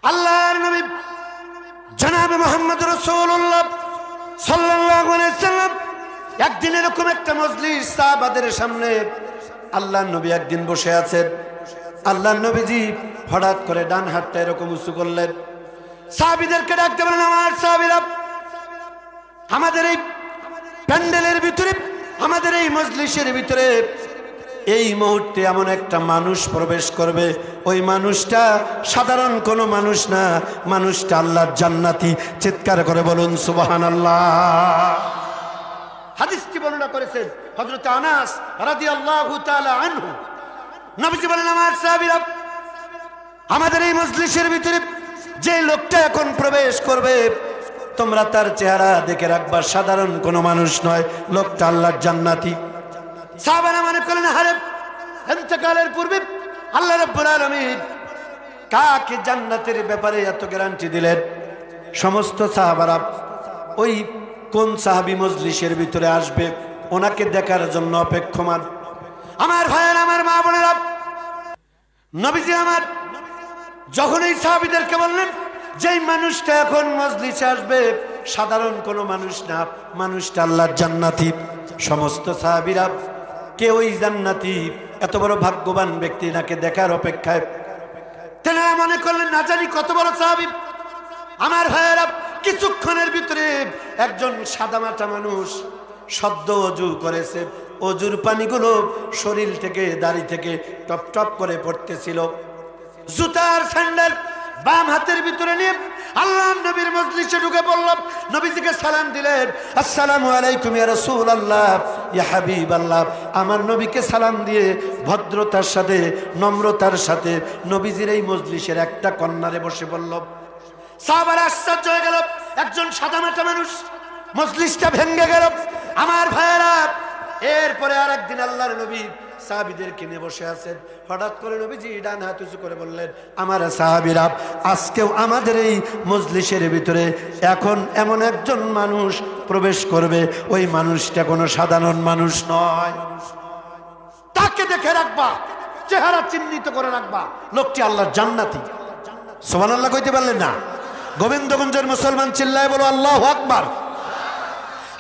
আল্লাহর নবী জনাবে মুহাম্মদ রাসূলুল্লাহ সাল্লাল্লাহু আলাইহি ওয়াসাল্লাম একদিন এরকম একটা মজলিস সাহাবাদের সামনে আল্লাহর নবী একদিন বসে আছেন। আল্লাহর নবীজি হঠাৎ করে ডান হাতটা এরকম উঁচু করলেন, সাহাবীদেরকে ডাকতে বলেন, আমার সাহাবীরা, আমাদের এই প্যান্ডেলের ভিতরে, আমাদের এই মজলিসের ভিতরে এই মুহূর্তে এমন একটা মানুষ প্রবেশ করবে, ওই মানুষটা সাধারণ কোনো মানুষ না, মানুষটা আল্লাহর জান্নাতি। চিৎকার করে বলুন সুবহানাল্লাহ। হাদিসটি বর্ণনা করেছেন হযরত আনাস রাদিয়াল্লাহু তাআলা আনহু। নবীজি বলেন, আমার সাহাবীরা, আমাদের এই মজলিসের ভিতরে যে লোকটা এখন প্রবেশ করবে, তোমরা তার চেহারা দেখে রাখবা, সাধারণ কোনো মানুষ নয়, লোকটা আল্লাহর জান্নাতি। সাহাবারা মনে করলেন, আরে ইন্তেকালের পূর্বে আল্লাহ রাব্বুল আলামিন কাকে জান্নাতের ব্যাপারে এত গ্যারান্টি দিলেন? সমস্ত সাহাবারা ওই কোন সাহাবী মজলিসের ভিতরে আসবে ওনাকে দেখার জন্য অপেক্ষমান। আমার ভাইয়েরা, আমার মা বোনেরা, নবীজি আমার যখন এই সাহাবীদেরকে বললেন যেই মানুষটা এখন মজলিসে আসবে সাধারণ কোনো মানুষ না, মানুষটা আল্লাহর জান্নাতি, সমস্ত সাহাবীরা কে ওই জান্নাতি এত বড় ভাগ্যবান ব্যক্তি নাকে দেখার অপেক্ষায়। তেনারা মনে করলেন না জানি কত বড় সাহাবী। আমার ভাইয়েরা, কিছুক্ষণের ভিতরে একজন সাদামাটা মানুষ সদ্য অজু করেছে, অজুর পানিগুলো শরীর থেকে দাড়ি থেকে টপ টপ করে পড়তেছিল, জুতার স্যান্ডেল বাম হাতের ভিতরে নিয়ে আল্লাহর নবীর মজলিসে ঢুকে পড়ল। নবীজিকে সালাম দিলেন, আসসালামু আলাইকুম ইয়া রাসূলুল্লাহ, ইয়া হাবিবাল্লাহ। আমার নবীকে সালাম দিয়ে ভদ্রতার সাথে, নম্রতার সাথে নবীজির এই মজলিসের একটা কর্নারে বসে পড়ল। সাহাবারা আশ্চর্য হয়ে গেল, একজন সাদামাটা মানুষ, মজলিসটা ভেঙে গেল। আমার ভাইয়েরা, এরপরে আরেকদিন আল্লাহর নবী সাহাবীদেরকে নিয়ে বসে আছেন। হঠাৎ করে নবীজি ডান হাত উঁচু করে বললেন, আমার সাহাবীরা, আজকেও আমাদের এই মজলিসের ভিতরে এখন এমন একজন মানুষ প্রবেশ করবে, ওই মানুষটা কোনো সাধারণ মানুষ নয়, তাকে দেখে রাখবা, চেহারা চিহ্নিত করে রাখবা, লোকটি আল্লাহর জান্নাতি। সুবহানাল্লাহ কইতে পারলেন না? গোবিন্দগঞ্জের মুসলমান চিল্লায় বলো আল্লাহু আকবার।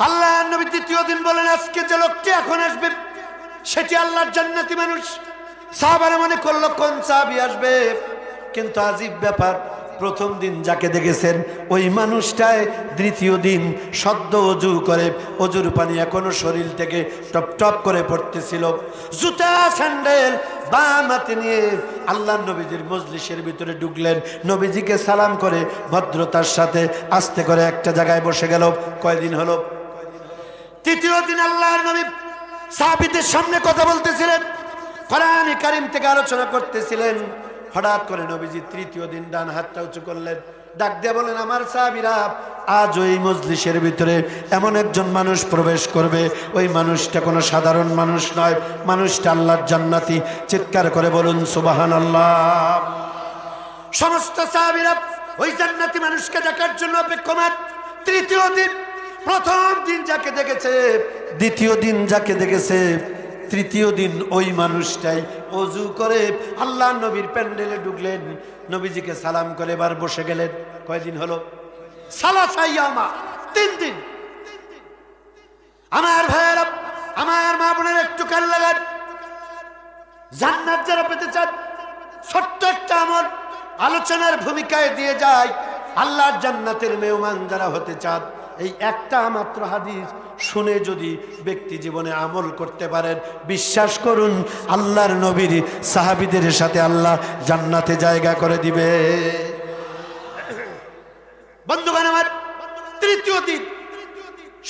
আল্লাহর নবী দ্বিতীয় দিন বলেন, আজকে যে লোকটি এখন আসবে সেটি আল্লাহর জান্নাতি মানুষ। সাহাবারা মনে করলো কোন সাহাবী আসবে, কিন্তু আজীব ব্যাপার, প্রথম দিন যাকে দেখেছেন ওই মানুষটাই দ্বিতীয় দিন সদ্য অজু করে, অজুর পানি এখনো শরীর থেকে টপ টপ করে পড়তেছিল, জুতা স্যান্ডেল বাম হাতে নিয়ে আল্লাহর নবীজির মজলিসের ভিতরে ঢুকলেন। নবীজিকে সালাম করে ভদ্রতার সাথে আস্তে করে একটা জায়গায় বসে গেল। কয়দিন হলো? তৃতীয় দিন আল্লাহর নবী সাহাবীদের সামনে কথা বলতেছিলেন, কোরআন কারীম থেকে আলোচনা করতেছিলেন। হঠাৎ করে নবীজি তৃতীয় দিন ডান হাতটা উঁচু করলেন, ডাক দিয়ে বলেন, আমার সাহাবীরা, আজ ওই মজলিসের ভিতরে এমন একজন মানুষ প্রবেশ করবে, ওই মানুষটা কোনো সাধারণ মানুষ নয়, মানুষটা আল্লাহর জান্নাতি। চিৎকার করে বলুন সুবহানাল্লাহ। সমস্ত সাহাবীরা ওই জান্নাতি মানুষকে দেখার জন্য অপেক্ষমান। তৃতীয় দিন, প্রথম দিন যাকে দেখেছে, দ্বিতীয় দিন যাকে দেখেছে, তৃতীয় দিন ওই মানুষটাই অজু করে আল্লাহ নবীর প্যান্ডেলে ঢুকলেন, নবীজিকে সালাম করে এবার বসে গেলেন। কয়দিন হলো? সালাসা ইয়ামা, 3 দিন। আমার ভাইয়েরা, আমার মা বোনের একটু কান লাগান। জান্নাত যারা পেতে চান, ছোট্ট একটা আমল আলোচনার ভূমিকায় দিয়ে যায়। আল্লাহর জান্নাতের মেহমান যারা হতে চান, এই একটা মাত্র হাদিস শুনে যদি ব্যক্তি জীবনে আমল করতে পারেন, বিশ্বাস করুন আল্লাহর নবীর সাহাবীদের সাথে আল্লাহ জান্নাতে জায়গা করে দিবে। বন্ধুগণ আমার, তৃতীয় দিন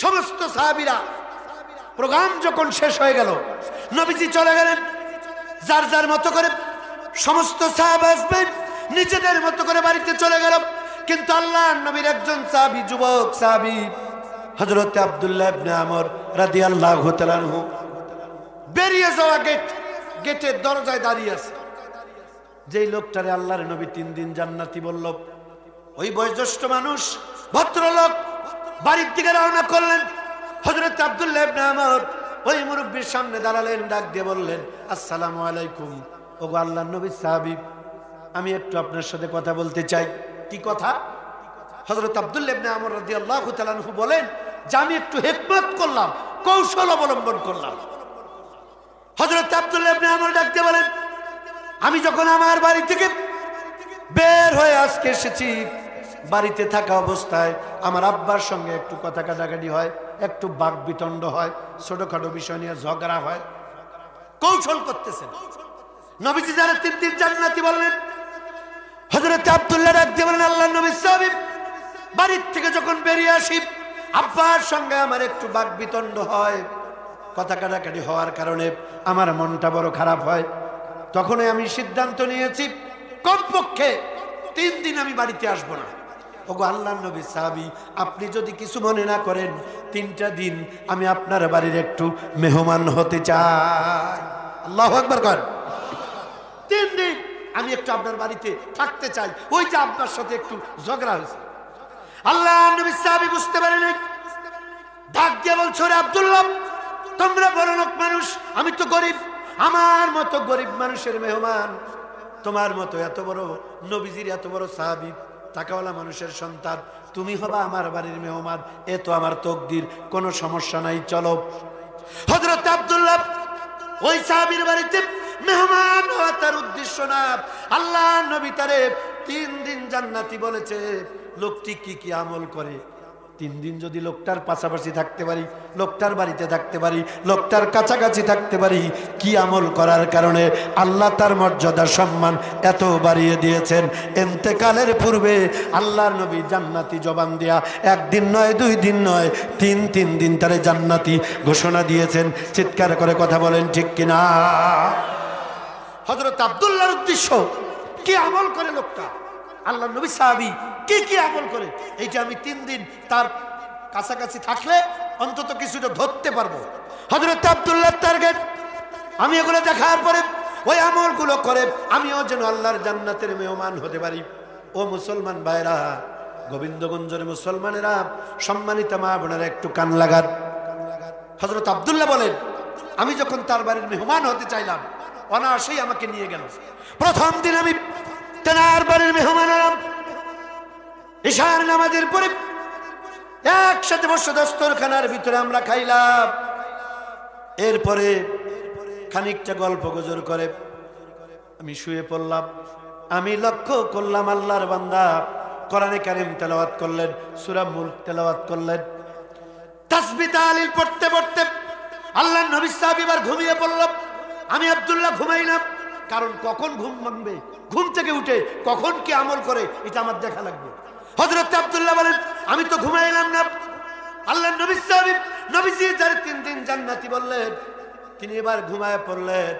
সমস্ত সাহাবীরা প্রোগ্রাম যখন শেষ হয়ে গেল, নবীজি চলে গেলেন যার যার মতো করে। সমস্ত সাহাবা আসবেন নিজেদের মতো করে বাড়িতে চলে গেল। কিন্তু আল্লাহর নবীর একজন সাহাবী, যুবক সাহাবী হযরত আব্দুল্লাহ ইবনে আমর রাদিয়াল্লাহু তাআলা আনহু বেরিয়ে যাওয়া গেটের দরজায় দাঁড়িয়ে আছে। যেই লোকটারে আল্লাহর নবী 3 দিন জান্নাতি বলল, ওই বয়োজ্যেষ্ঠ মানুষ, ভদ্রলোক বাড়ির দিকে রওনা করলেন। হযরত আব্দুল্লাহ ইবনে আমর ওই মুরব্বির সামনে দাঁড়ালেন, ডাক দিয়ে বললেন, আসসালামু আলাইকুম। ওগো আল্লাহর নবীর সাহাবী, আমি একটু আপনার সাথে কথা বলতে চাই। কি কথা? হযরত আব্দুল্লাহ ইবনে আমর রাদিয়াল্লাহু তাআলা আনহু বলেন যে আমি একটু হিকমত করলাম, কৌশল অবলম্বন করলাম। হযরত আব্দুল্লাহ ইবনে আমর ডাকতে বলেন, আমি যখন আমার বাড়ি থেকে বের হয়ে আজকে এসেছি, বাড়িতে থাকা অবস্থায় আমার আব্বার সঙ্গে একটু কথা কাটাকাটি হয়, একটু বাক বিতণ্ড হয়, ছোটখাটো বিষয় নিয়ে ঝগড়া হয়। কৌশল করতেছেন নবীজি যারা 3 দিন জান্নাতি বললেন। হযরত আব্দুল্লাহ ডাকতে বলেন, আল্লাহর নবী সাহেব, বাড়ির থেকে যখন বেরিয়ে আসি আব্বার সঙ্গে আমার একটু বাক বিতণ্ড হয়, কথা কাটাকাটি হওয়ার কারণে আমার মনটা বড় খারাপ হয়। তখনই আমি সিদ্ধান্ত নিয়েছি কমপক্ষে 3 দিন আমি বাড়িতে আসবো না। ওগো আল্লাহর নবী সাহাবী, আপনি যদি কিছু মনে না করেন, 3টা দিন আমি আপনার বাড়ির একটু মেহমান হতে চাই। আল্লাহু আকবার কর। 3 দিন আমি একটু আপনার বাড়িতে থাকতে চাই। ওই যে আব্বার সাথে একটু ঝগড়া হয়েছে। আল্লাহর নবী সাহাবী বুঝতে পারেন, ডাক দিয়ে বলছো, রে আব্দুল্লাহ, তোমরা বড় লোক মানুষ, আমি তো গরিব, আমার মতো গরিব মানুষের মেহমান, তোমার মতো এত বড় নবীজির এত বড় সাহাবী, টাকাওয়ালা মানুষের সন্তান, তুমি হবা আমার বাড়ির মেহমান, এ তো আমার তকদির, কোনো সমস্যা নাই, চলো। হযরত আব্দুল্লাহ ওই সাহাবীর বাড়িতে মেহমান হওয়া তার উদ্দেশ্য না। আল্লাহ নবী তারে 3 দিন জান্নাতি বলেছে। লোকটি কি কি আমল করে, 3 দিন যদি লোকটার পাশাপাশি থাকতে পারি, লোকটার বাড়িতে থাকতে পারি, লোকটার কাছাকাছি থাকতে পারি, কি আমল করার কারণে আল্লাহ তার মর্যাদা সম্মান এত বাড়িয়ে দিয়েছেন। ইন্তেকালের পূর্বে আল্লাহর নবী জান্নাতি জবান দেয়া 1 দিন নয়, 2 দিন নয়, 3 দিন তারে জান্নাতি ঘোষণা দিয়েছেন। চিৎকার করে কথা বলেন ঠিক কিনা? হযরত আব্দুল্লাহর উদ্দেশ্য, কি আমল করে লোকটা, আল্লাহর নবী সাহাবী কি কি আমল করে, এইটা আমি 3 দিন তার কাছাকাছি থাকলে অন্তত কিছুটা ধরতে পারবো। হযরত আব্দুল্লাহর টার্গেট, আমি এগুলো দেখার পরে ওই আমলগুলো করে আমিও যেন আল্লাহর জান্নাতের মেহমান হতে পারি। ও মুসলমান ভাইরা, গোবিন্দগঞ্জের মুসলমানেরা, সম্মানিত মা বোনেরা, একটু কান লাগান। হযরত আব্দুল্লাহ বলেন, আমি যখন তার বাড়ির মেহমান হতে চাইলাম, অনায়াসেই আমাকে নিয়ে গেল। প্রথম দিন আমি তেনার বাড়ির মেহমান হলাম। ইশার নামাজের পরে একসাথে বসে দস্তরখানার ভিতরে আমরা খাইলাম। এরপরে খানিকটা গল্প গুজর করে আমি শুয়ে পড়লাম। আমি লক্ষ্য করলাম আল্লাহর বান্দা কোরআনে কারীম তেলাওয়াত করলেন, সূরা মুলক তেলাওয়াত করলেন, তাসবিহ তাহলিল পড়তে পড়তে আল্লাহর নবী সাহাবী এবার ঘুমিয়ে পড়ল। আমি আব্দুল্লাহ ঘুমাইলাম, কারণ কখন ঘুম ভাঙবে, ঘুম থেকে উঠে কখন কি আমল করে, এটা আমার দেখা লাগবে। হযরত আব্দুল্লাহ বলেন, আমি তো ঘুমাইলাম না। আল্লাহর নবী সাহাবী, নবীজি যার 3 দিন জান্নাতি বললেন, তিনি এবার ঘুমায় পড়লেন।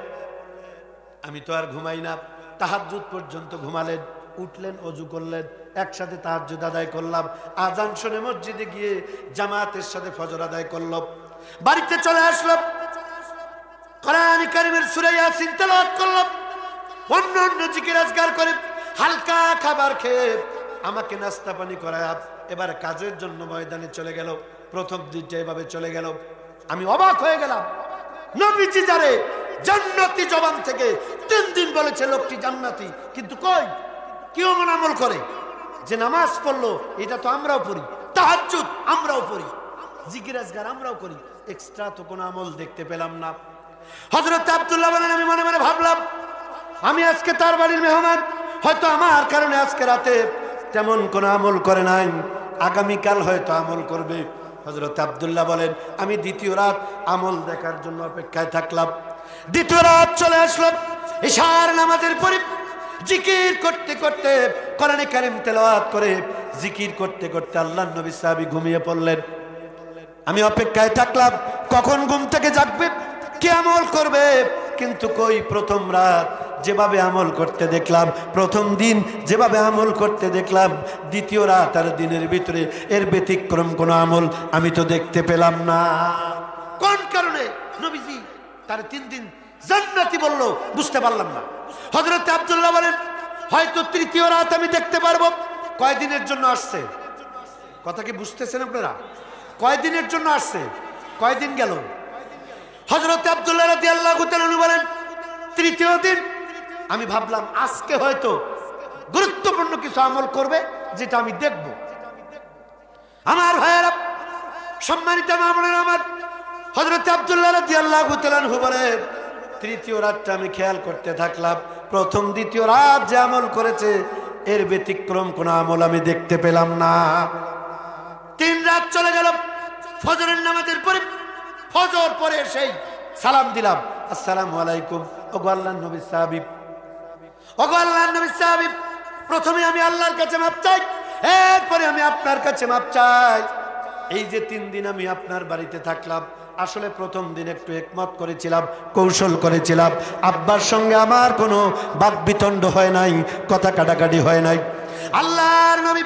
আমি তো আর ঘুমাই না। তাহাজ্জুদ পর্যন্ত ঘুমালেন, উঠলেন, ওযু করলেন, একসাথে তাহাজ্জুদ আদায় করলাম। আযান শুনে মসজিদে গিয়ে জামাতের সাথে ফজর আদায় করলাম। বাড়িতে চলে আসলাম, কোরআন কারীমের সূরা ইয়াসিন তেলাওয়াত করলাম, অন্য জিকির আজকার করে হালকা খাবার খেয়ে আমাকে নাস্তা পানি করায় এবার কাজের জন্য ময়দানে চলে গেল। প্রথম দিনটা এভাবে চলে গেল। আমি অবাক হয়ে গেলাম, নবীজি যারে জান্নাতি জবান থেকে 3 দিন বলেছে লোকটি জান্নাতি, কিন্তু কই কি এমন আমল করে যে নামাজ পড়লো, এটা তো আমরাও পড়ি, তাহাজ্জুদ আমরাও পড়ি, জিকির আজকার আমরাও করি, এক্সট্রা তো কোনো আমল দেখতে পেলাম না। হযরত আব্দুল্লাহ বলেন, আমি মনে মনে ভাবলাম, আমি আজকে তার বাড়ির মেহমান, হয়তো আমার কারণে আজকে রাতে তেমন কোনো আমল করে নাই, আগামীকাল হয়তো আমল করবে। হযরত আব্দুল্লাহ বলেন, আমি দ্বিতীয় রাত আমল দেখার জন্য অপেক্ষায় থাকলাম। দ্বিতীয় রাত চলে আসলো। ইশার নামাজের পরে জিকির করতে করতে, কোরআনে কারীম তেলাওয়াত করে জিকির করতে করতে আল্লাহর নবী সাহাবী ঘুমিয়ে পড়লেন। আমি অপেক্ষায় থাকলাম কখন ঘুম থেকে জাগবে, কি আমল করবে। কিন্তু কই, প্রথম রাত যেভাবে আমল করতে দেখলাম, প্রথম দিন যেভাবে আমল করতে দেখলাম, দ্বিতীয় রাত আর দিনের ভিতরে এর ব্যতিক্রম কোনো আমল আমি তো দেখতে পেলাম না। কোন কারণে নবীজি তার 3 দিন জান্নাতি বলল, বুঝতে পারলাম না। হযরত আব্দুল্লাহ বলেন, হয়তো তৃতীয় রাত আমি দেখতে পারবো। কয়দিনের জন্য আসছে, কথা কি বুঝতেছেন আপনারা? কয়দিনের জন্য আসছে, কয়দিন গেল? হযরত আব্দুল্লাহ রাদিয়াল্লাহু তাআলা বলেন, তৃতীয় দিন আমি ভাবলাম আজকে হয়তো গুরুত্বপূর্ণ কিছু আমল করবে যেটা আমি দেখব। আমার ভাইয়েরা, সম্মানিত মা বোনেরা আমার, হযরত আব্দুল্লাহ রাদিয়াল্লাহু তাআলা আনহু বলেন, তৃতীয় রাতটা আমি খেয়াল করতে থাকলাম, প্রথম দ্বিতীয় রাত যে আমল করেছে এর ব্যতিক্রম কোন আমল আমি দেখতে পেলাম না। 3 রাত চলে গেল, ফজরের নামাজের পরে, ফজর পরে সেই সালাম দিলাম, আসসালামু আলাইকুম। ওগো আল্লাহর নবী সাহাবী, ওগো আল্লাহর নবী সাহাবী, প্রথমে আমি আল্লাহর কাছে মাপ চাই, এরপরে আমি আপনার কাছে মাপ চাই। এই যে 3 দিন আমি আপনার বাড়িতে থাকলাম, আসলে প্রথম দিন একটু একমত করেছিলাম, কৌশল করেছিলাম, আব্বার সঙ্গে আমার কোনো বাকবিতণ্ড হয় নাই, কথা কাটাকাটি হয় নাই। আল্লাহর নবী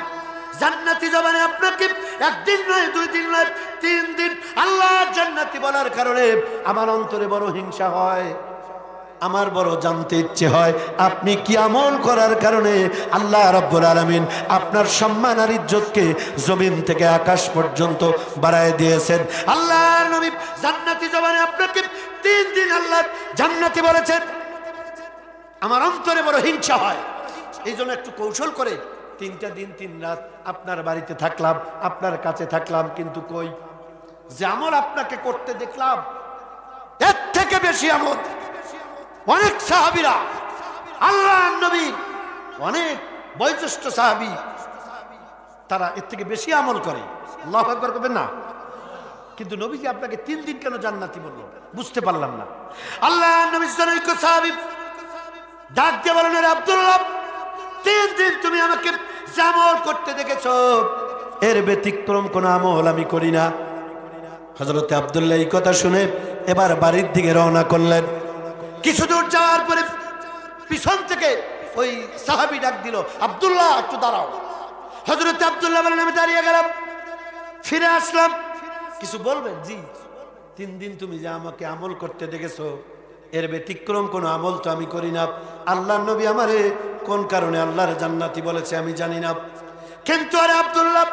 জান্নাতি জবানে আপনাকে একদিন নয়, 2 দিন নয়, 3 দিন আল্লাহ জান্নাতি বলার কারণে আমার অন্তরে বড় হিংসা হয়, আমার বড় জানতে ইচ্ছে হয় আপনি কি আমল করার কারণে আল্লাহ রাব্বুল আলামিন আপনার সম্মান আর ইজ্জতকে জমিন থেকে আকাশ পর্যন্ত বাড়ায় দিয়েছেন। আল্লাহর নবী জান্নাতি জবানে আপনাকে 3 দিন আল্লাহ জান্নাতি বলেছেন, আমার অন্তরে বড় হিংসা হয়। এই জন্য একটু কৌশল করে 3টা দিন 3 রাত আপনার বাড়িতে থাকলাম, আপনার কাছে থাকলাম, কিন্তু কই যে আমল আপনাকে করতে দেখলাম এর থেকে বেশি আমল অনেক সাহাবীরা, আল্লাহর নবী অনেক বয়োজ্যেষ্ঠ সাহাবী, তারা এর থেকে বেশি আমল করে। আল্লাহু আকবার করবেন না? কিন্তু নবীজি আপনাকে 3 দিন কেন জান্নাতি বললো বুঝতে পারলাম না। আল্লাহর নবী জনৈক সাহাবী ডাক দিয়ে বলেন, রে আব্দুল্লাহ, 3 দিন তুমি আমাকে যে আমল করতে দেখেছো এর ব্যতিক্রম কোন আমল আমি করি না। হযরত আব্দুল্লাহ এই কথা শুনে এবার বাড়ির দিকে রওনা করলেন। কিছু দূর যাওয়ার পরে পিছন থেকে ওই সাহাবী ডাক দিল, আব্দুল্লাহ একটু দাঁড়াও। হযরত আব্দুল্লাহ বলেন, আমি দাঁড়িয়ে গেলাম, ফিরে আসলাম। কিছু বলবেন? জি। 3 দিন তুমি যে আমাকে আমল করতে দেখেছো এর ব্যতিক্রম কোন আমল তো আমি করি না। আল্লাহর নবী আমারে কোন কারণে আল্লাহর জান্নাতি বলেছে আমি জানি না, কিন্তু আরে আব্দুল্লাহ,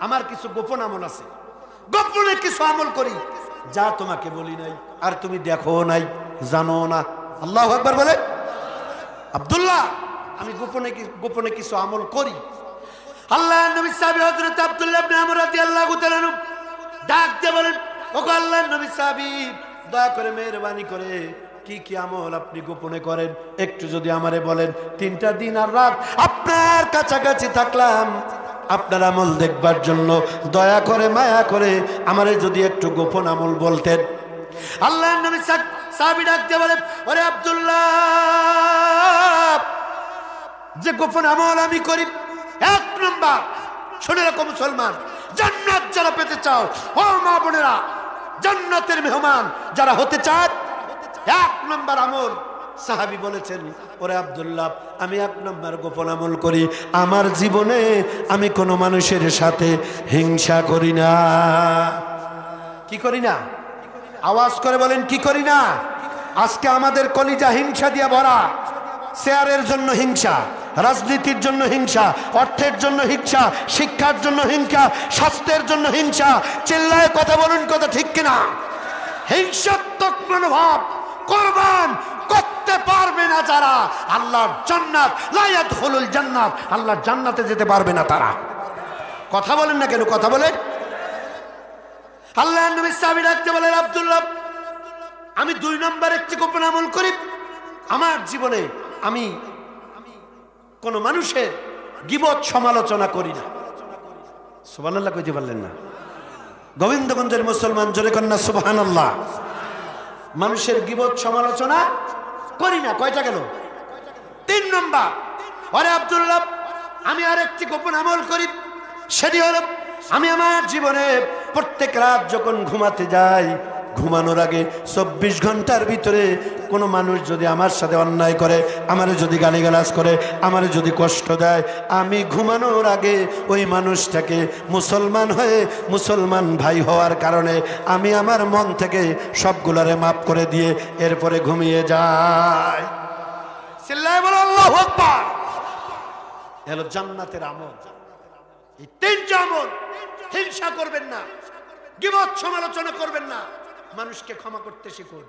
আমার কিছু গোপন আমল আছে, গোপনে কিছু আমল করি যা তোমাকে বলি নাই, আর তুমি দেখো নাই, জানো না। আল্লাহু আকবার বলে, আব্দুল্লাহ আমি গোপনে কিছু আমল করি। আল্লাহর নবী সাহাবী হযরত আব্দুল্লাহ ইবনে আমর রাদিয়াল্লাহু তাআলা আনহু ডাক দিয়ে বলেন, ওগো আল্লাহর নবী সাহাবী, দয়া করে মেহেরবানি করে কি কি আমল আপনি গোপনে করেন একটু যদি আমারে বলেন। 3টা দিন আর রাত আপনার কাছাকাছি থাকলাম আপনার আমল দেখবার জন্য, দয়া করে মায়া করে আমারে যদি একটু গোপন আমল বলতেন। আল্লাহর নবী সাহাবী ডাক দিয়ে বলেন, ওরে আব্দুল্লাহ, যে গোপন আমল আমি করি, 1 নম্বর শুনে রাখো মুসলমান, জান্নাত যারা পেতে চাও, ও মা বোনেরা, জান্নাতের মেহমান যারা হতে চায়, 1 নম্বর আমল সাহাবী বলেছেন, ওরে আব্দুল্লাহ, আমি 1 নম্বর গোপন আমল করি, আমার জীবনে আমি কোনো মানুষের সাথে হিংসা করি না। কি করি না? আওয়াজ করে বলেন, কি করি না? আজকে আমাদের কলিজা হিংসা দিয়ে ভরা, শেয়ারের জন্য হিংসা, রাজনীতির জন্য হিংসা, অর্থের জন্য হিংসা, শিক্ষার জন্য হিংসা, স্বাস্থ্যের জন্য হিংসা। চিল্লায় কথা বলুন, কথা ঠিক কিনা? হিংসাত্মক মনোভাব কোরবান করতে পারবে না যারা, আল্লাহর জান্নাত লা ইয়াদখুলুল জান্নাত, আল্লাহর জান্নাতে যেতে পারবে না তারা। কথা বলেন না কেন? কথা বলেন। আল্লাহর নবী সাহাবী ডাকতে বলেন, আব্দুল্লাহ, আমি 2 নম্বর একটি গোপন আমল করি, আমার জীবনে আমি কোন মানুষের গীবত সমালোচনা করি না। সুবহানাল্লাহ কইতে পারলেন না? গোবিন্দগঞ্জের মুসলমান জোরে কন্যা সুবহানাল্লাহ। মানুষের গীবত সমালোচনা করি না। কয়টা গেল? 3 নম্বর। আরে আব্দুল্লাহ, আমি আরেকটি গোপন আমল করি, সেটি হলো আমি আমার জীবনে প্রত্যেক রাত যখন ঘুমাতে যাই, ঘুমানোর আগে 24 ঘন্টার ভিতরে কোনো মানুষ যদি আমার সাথে অন্যায় করে, আমারে যদি গালিগালাজ করে, আমারে যদি কষ্ট দেয়, আমি ঘুমানোর আগে ওই মানুষটাকে মুসলমান হয়ে মুসলমান ভাই হওয়ার কারণে আমি আমার মন থেকে সবগুলারে মাফ করে দিয়ে এরপরে ঘুমিয়ে যাই। চিল্লায় বলো আল্লাহু আকবার। এলো জান্নাতের আমল। এই 3টা আমল। হিংসা করবেন না, গীবত সমালোচনা করবেন না, মানুষকে ক্ষমা করতে শিখুন।